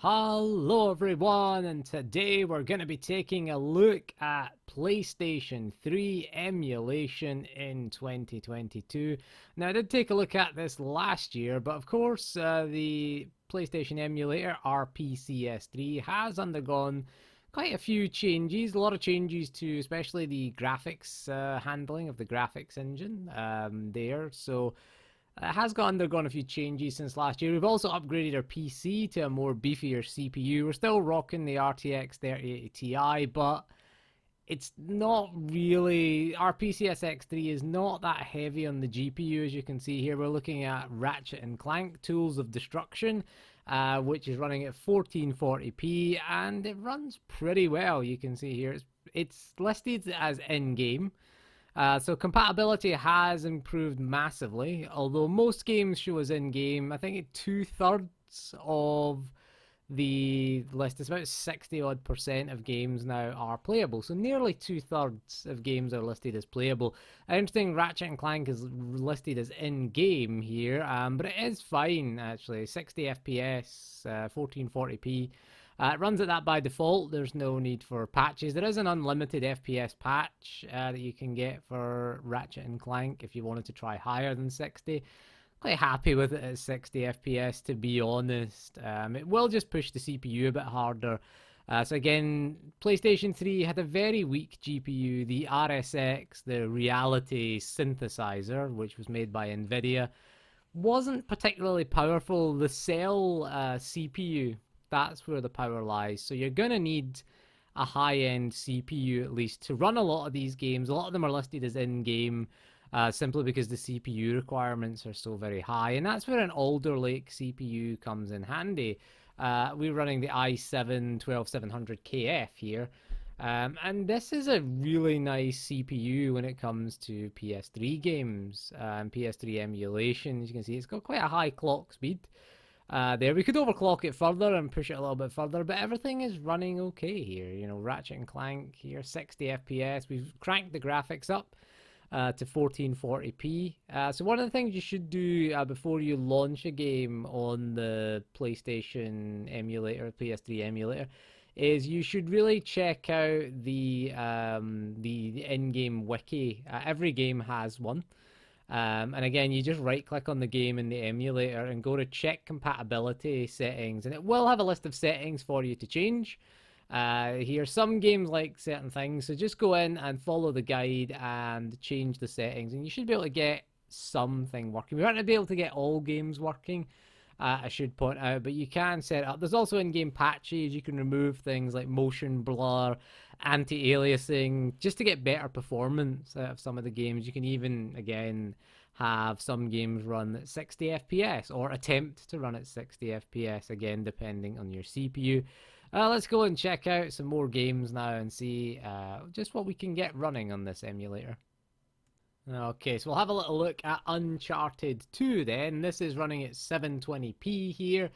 Hello everyone, and today we're going to be taking a look at PlayStation 3 Emulation in 2022. Now I did take a look at this last year, but of course the PlayStation Emulator RPCS3 has undergone quite a few changes, a lot of changes to especially the graphics handling of the graphics engine there. So it has undergone a few changes since last year. We've also upgraded our PC to a more beefier CPU. We're still rocking the RTX 3080 Ti, but it's not really... Our PCSX3 is not that heavy on the GPU, as you can see here. We're looking at Ratchet and Clank Tools of Destruction, which is running at 1440p, and it runs pretty well. You can see here it's listed as in-game. So compatibility has improved massively, although most games show as in-game. I think 2/3 of the list, it's about 60 odd percent of games now are playable. So nearly 2/3 of games are listed as playable. Interesting, Ratchet and Clank is listed as in-game here, but it is fine actually. 60 FPS, 1440p. It runs at that by default. There's no need for patches. There is an unlimited FPS patch that you can get for Ratchet and Clank if you wanted to try higher than 60. Quite happy with it at 60 FPS, to be honest. It will just push the CPU a bit harder. So again, PlayStation 3 had a very weak GPU. The RSX, the Reality Synthesizer, which was made by NVIDIA, wasn't particularly powerful. The Cell CPU, that's where the power lies. So you're going to need a high-end CPU at least to run a lot of these games. A lot of them are listed as in-game simply because the CPU requirements are so very high. And that's where an Alderlake CPU comes in handy. We're running the i7-12700KF here. And this is a really nice CPU when it comes to PS3 games and PS3 emulation. As you can see, it's got quite a high clock speed. There, we could overclock it further and push it a little bit further, but everything is running okay here. You know, Ratchet and Clank here, 60 FPS. We've cranked the graphics up to 1440p. So one of the things you should do before you launch a game on the PlayStation emulator, PS3 emulator, is you should really check out the in-game wiki. Every game has one. And again, you just right click on the game in the emulator and go to check compatibility settings, and it will have a list of settings for you to change. Here, some games like certain things, so just go in and follow the guide and change the settings, and you should be able to get something working. We aren't going to be able to get all games working, I should point out, but you can set up. There's also in-game patches. You can remove things like motion blur, anti-aliasing, just to get better performance out of some of the games. You can even, again, have some games run at 60 FPS or attempt to run at 60 FPS, again, depending on your CPU. Let's go and check out some more games now and see just what we can get running on this emulator. Okay, so we'll have a little look at Uncharted 2 then. This is running at 720p here.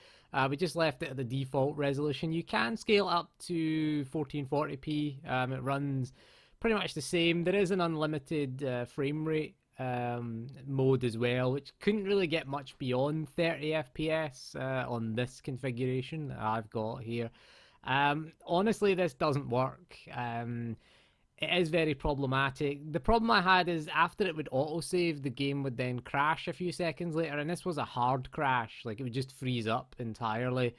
We just left it at the default resolution. You can scale up to 1440p. It runs pretty much the same. There is an unlimited frame rate mode as well, which couldn't really get much beyond 30 FPS on this configuration that I've got here. Honestly, this doesn't work. It is very problematic. The problem I had is after it would autosave, the game would then crash a few seconds later, and this was a hard crash. Like, it would just freeze up entirely.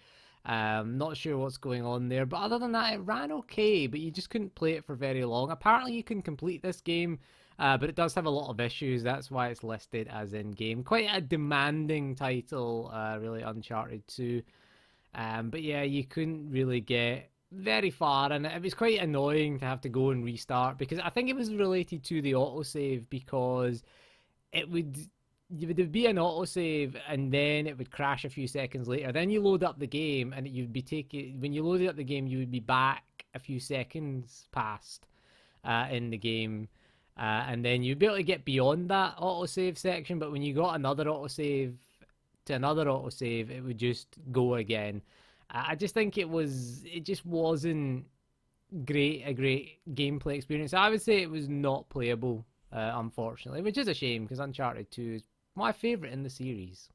Not sure what's going on there, but other than that, it ran okay, but you just couldn't play it for very long. Apparently, you can complete this game, but it does have a lot of issues. That's why it's listed as in-game. Quite a demanding title, really, Uncharted 2. But yeah, you couldn't really get very far, and it was quite annoying to have to go and restart, because I think it was related to the autosave, because it would be an autosave and then it would crash a few seconds later. Then you load up the game and you'd be taking, when you loaded up the game, you would be back a few seconds past in the game, and then you'd be able to get beyond that autosave section, but when you got another autosave to another autosave, it would just go again. I just think it just wasn't a great gameplay experience. I would say it was not playable, unfortunately, which is a shame, because Uncharted 2 is my favourite in the series.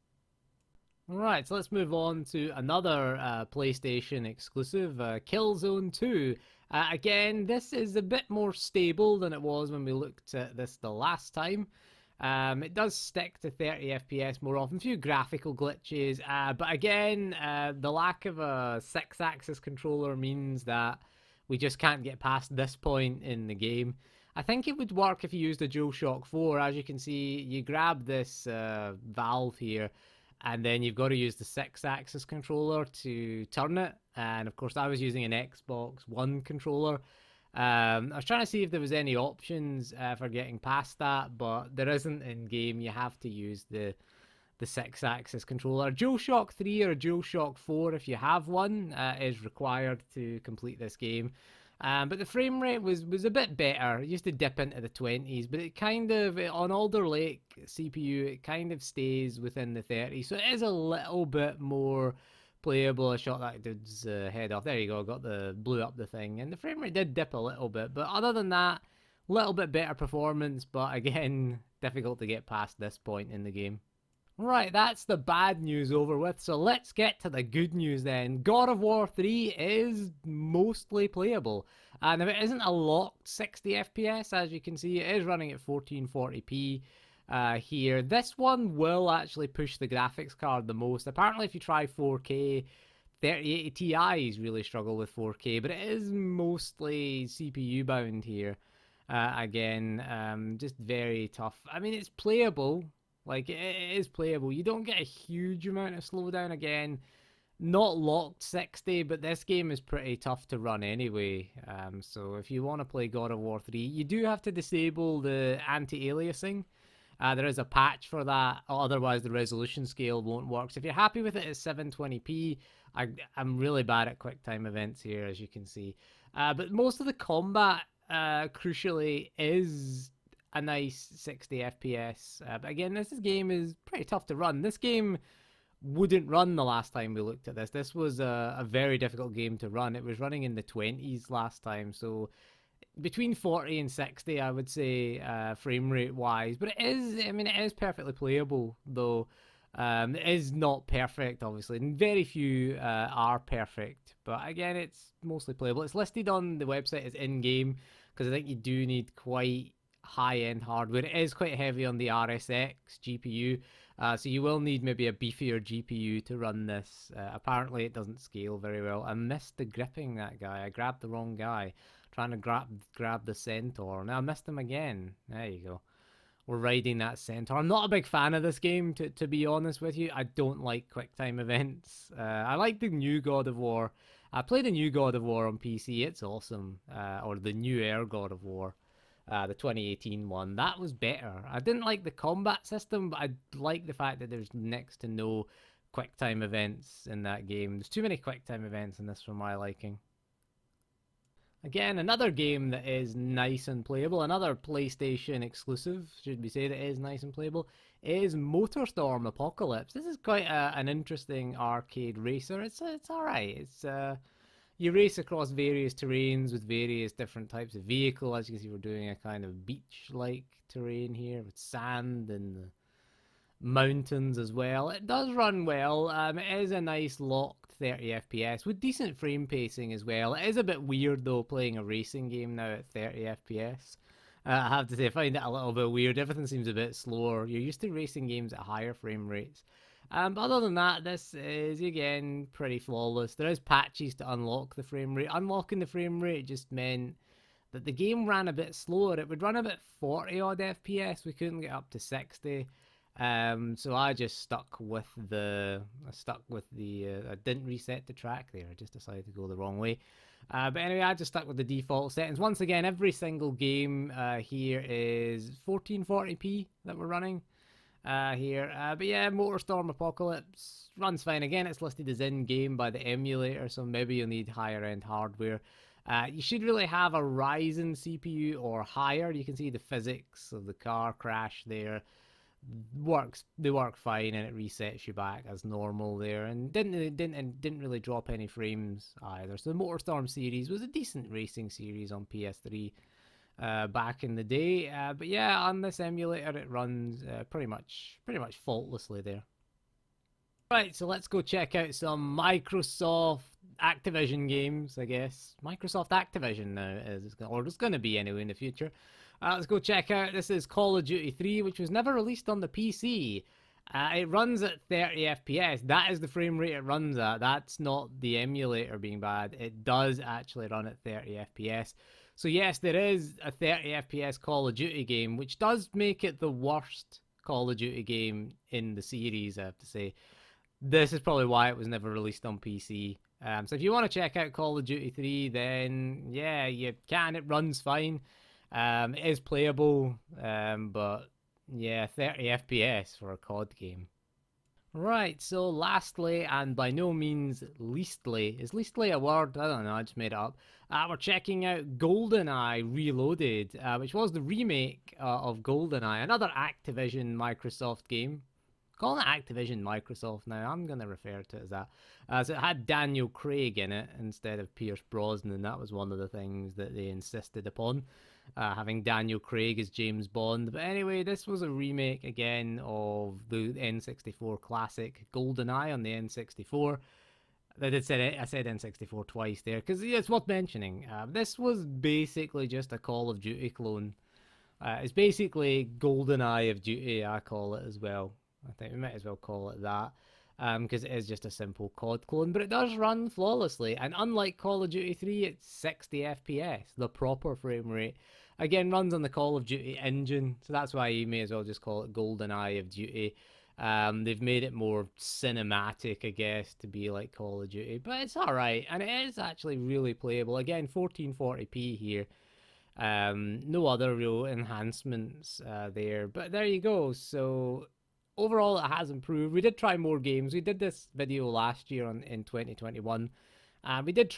Right, so let's move on to another PlayStation exclusive, Killzone 2. Again, this is a bit more stable than it was when we looked at this the last time. It does stick to 30 FPS more often, a few graphical glitches, but again, the lack of a 6-axis controller means that we just can't get past this point in the game. I think it would work if you used a DualShock 4. As you can see, you grab this valve here, and then you've got to use the 6-axis controller to turn it. And of course, I was using an Xbox One controller. I was trying to see if there was any options for getting past that, but there isn't in game. You have to use the 6-axis controller. DualShock 3 or DualShock 4, if you have one, is required to complete this game. But the frame rate was a bit better. It used to dip into the 20s, but it kind of, on Alderlake CPU, it kind of stays within the 30s. So it is a little bit more playable. I shot that dude's head off. There you go, blew up the thing. And the frame rate did dip a little bit, but other than that, a little bit better performance, but again, difficult to get past this point in the game. Right, that's the bad news over with, so let's get to the good news then. God of War 3 is mostly playable. And if it isn't a locked 60 FPS, as you can see, it is running at 1440p here. This one will actually push the graphics card the most. Apparently, if you try 4K, 3080 Ti's really struggle with 4K, but it is mostly CPU bound here. Again, just very tough. I mean, it's playable. Like, it is playable. You don't get a huge amount of slowdown. Again, not locked 60, but this game is pretty tough to run anyway. So if you want to play God of War 3, you do have to disable the anti-aliasing. There is a patch for that, otherwise the resolution scale won't work. So if you're happy with it at 720p, I'm really bad at QuickTime events here, as you can see. But most of the combat, crucially, is a nice 60 FPS. But again, this game is pretty tough to run. This game wouldn't run the last time we looked at this. This was a very difficult game to run. It was running in the 20s last time, so between 40 and 60, I would say, frame rate wise. But it is, I mean, it is perfectly playable, though. It is not perfect, obviously, and very few are perfect. But again, it's mostly playable. It's listed on the website as in-game because I think you do need quite high-end hardware. It is quite heavy on the RSX GPU, so you will need maybe a beefier GPU to run this. Apparently, it doesn't scale very well. I missed the gripping that guy. I grabbed the wrong guy, trying to grab the centaur. Now I missed him again. There you go. We're riding that centaur. I'm not a big fan of this game, to be honest with you. I don't like QuickTime events. I like the new God of War. I played the new God of War on PC. It's awesome. Or the new Air God of War. The 2018 one. That was better. I didn't like the combat system, but I like the fact that there's next to no QuickTime events in that game. There's too many QuickTime events in this for my liking. Again, another game that is nice and playable, another PlayStation exclusive, should we say, that is nice and playable, is Motorstorm Apocalypse. This is quite an interesting arcade racer. It's alright. You race across various terrains with various different types of vehicle. As you can see, we're doing a kind of beach-like terrain here with sand and the mountains as well. It does run well. It is a nice locked 30 FPS with decent frame pacing as well. It is a bit weird though playing a racing game now at 30 FPS. I have to say, I find it a little bit weird. Everything seems a bit slower. You're used to racing games at higher frame rates. But other than that, this is again pretty flawless. There is patches to unlock the frame rate. Unlocking the frame rate just meant that the game ran a bit slower. It would run about 40 odd FPS. We couldn't get up to 60. So I just stuck with the I didn't reset the track there. I just decided to go the wrong way. But anyway, I just stuck with the default settings. Once again, every single game here is 1440p that we're running here. But yeah, Motorstorm Apocalypse runs fine. Again, it's listed as in-game by the emulator, so maybe you'll need higher-end hardware. You should really have a Ryzen CPU or higher. You can see the physics of the car crash there. They work fine, and it resets you back as normal there, and didn't really drop any frames either. So the Motorstorm series was a decent racing series on PS3 back in the day, but yeah, on this emulator it runs pretty much faultlessly there. Right, so let's go check out some Microsoft Activision games, I guess. Microsoft Activision now is, or it's going to be anyway in the future. Let's go check out. This is Call of Duty 3, which was never released on the PC. It runs at 30 FPS. That is the frame rate it runs at. That's not the emulator being bad. It does actually run at 30 FPS. So yes, there is a 30 FPS Call of Duty game, which does make it the worst Call of Duty game in the series, I have to say. This is probably why it was never released on PC. So if you want to check out Call of Duty 3, then yeah, you can. It runs fine. It is playable, but yeah, 30 FPS for a COD game. Right, so lastly, and by no means leastly, is leastly a word? I don't know, I just made it up. We're checking out Goldeneye Reloaded, which was the remake of Goldeneye, another Activision Microsoft game. Calling it Activision Microsoft now, I'm going to refer to it as that. So it had Daniel Craig in it instead of Pierce Brosnan. That was one of the things that they insisted upon, having Daniel Craig as James Bond. But anyway, this was a remake again of the N64 classic GoldenEye on the N64. I said N64 twice there because it's worth mentioning. This was basically just a Call of Duty clone. It's basically GoldenEye of Duty, I call it as well. I think we might as well call it that because it is just a simple COD clone, but it does run flawlessly. And unlike Call of Duty 3, it's 60 FPS, the proper frame rate. Again, runs on the Call of Duty engine, so that's why you may as well just call it GoldenEye of Duty. They've made it more cinematic, I guess, to be like Call of Duty, but it's alright, and it is actually really playable. Again, 1440p here. No other real enhancements there, but there you go. So overall, it has improved. We did try more games. We did this video last year in 2021. I did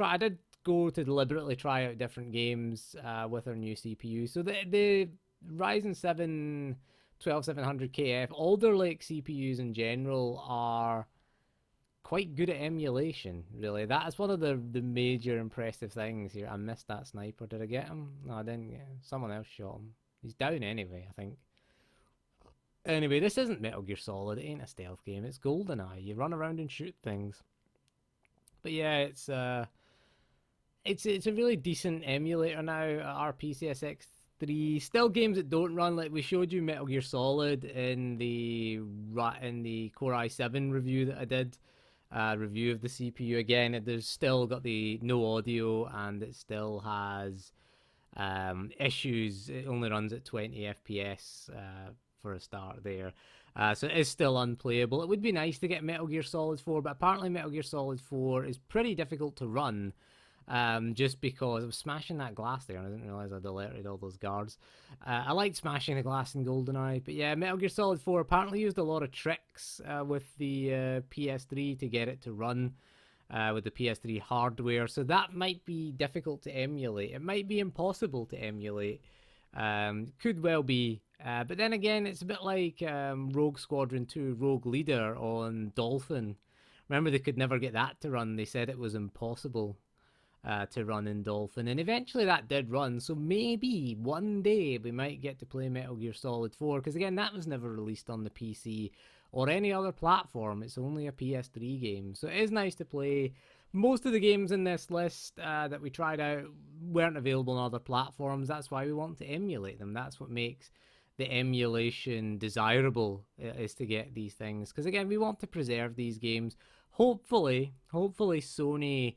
go to deliberately try out different games with our new CPU. So the Ryzen 7 12700KF Alderlake CPUs in general are quite good at emulation, really. That is one of the major impressive things here. I missed that sniper. Did I get him? No, I didn't get him. Someone else shot him. He's down anyway, I think. Anyway, this isn't Metal Gear Solid. It ain't a stealth game. It's GoldenEye. You run around and shoot things. But yeah, it's a really decent emulator now. RPCSX 3. Still games that don't run. Like we showed you Metal Gear Solid in the Core i7 review that I did. Review of the CPU again. There's still got the no audio and it still has issues. It only runs at 20 FPS for a start there. So it is still unplayable. It would be nice to get Metal Gear Solid 4, but apparently Metal Gear Solid 4 is pretty difficult to run. Just because I was smashing that glass there and I didn't realise I'd alerted all those guards. I liked smashing the glass in GoldenEye, but yeah, Metal Gear Solid 4 apparently used a lot of tricks with the PS3 to get it to run with the PS3 hardware, so that might be difficult to emulate. It might be impossible to emulate. Could well be. But then again, it's a bit like Rogue Squadron 2 Rogue Leader on Dolphin. Remember, they could never get that to run. They said it was impossible to run in Dolphin, and eventually that did run. So maybe one day we might get to play Metal Gear Solid 4, because again, that was never released on the PC or any other platform. It's only a PS3 game, so it is nice to play. Most of the games in this list that we tried out weren't available on other platforms. That's why we want to emulate them. That's what makes the emulation desirable, is to get these things, because again, we want to preserve these games. Hopefully Sony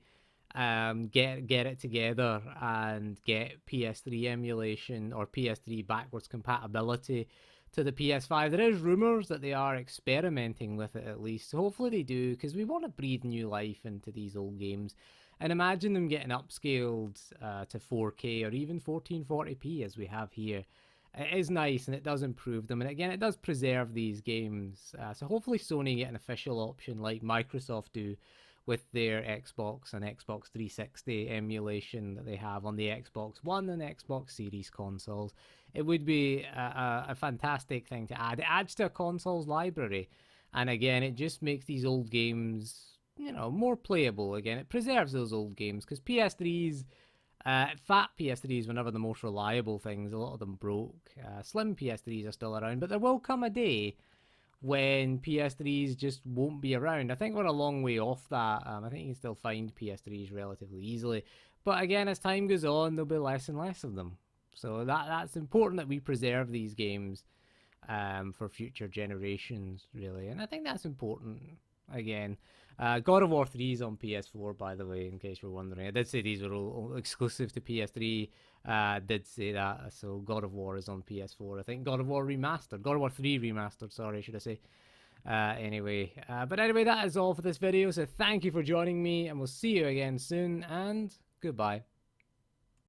get it together and get PS3 emulation or PS3 backwards compatibility to the PS5. There is rumors that they are experimenting with it, at least. So hopefully they do, because we want to breathe new life into these old games. And imagine them getting upscaled to 4K or even 1440p as we have here. It is nice and it does improve them. And again, it does preserve these games. So hopefully Sony get an official option like Microsoft do with their Xbox and Xbox 360 emulation that they have on the Xbox One and Xbox Series consoles. It would be a fantastic thing to add. It adds to a console's library. And again, it just makes these old games, more playable. Again, it preserves those old games, because PS3s, fat PS3s were never the most reliable things. A lot of them broke. Slim PS3s are still around, but there will come a day when PS3s just won't be around. I think we're a long way off that. I think you can still find PS3s relatively easily. But again, as time goes on, there'll be less and less of them. So that's important that we preserve these games for future generations, really. And I think that's important. Again, God of War 3 is on PS4, by the way, in case you're wondering. I did say these were all exclusive to PS3. Did say that. So God of War is on PS4. I think God of War Remastered. God of War 3 Remastered, sorry, should I say. But anyway, that is all for this video. So thank you for joining me, and we'll see you again soon, and goodbye.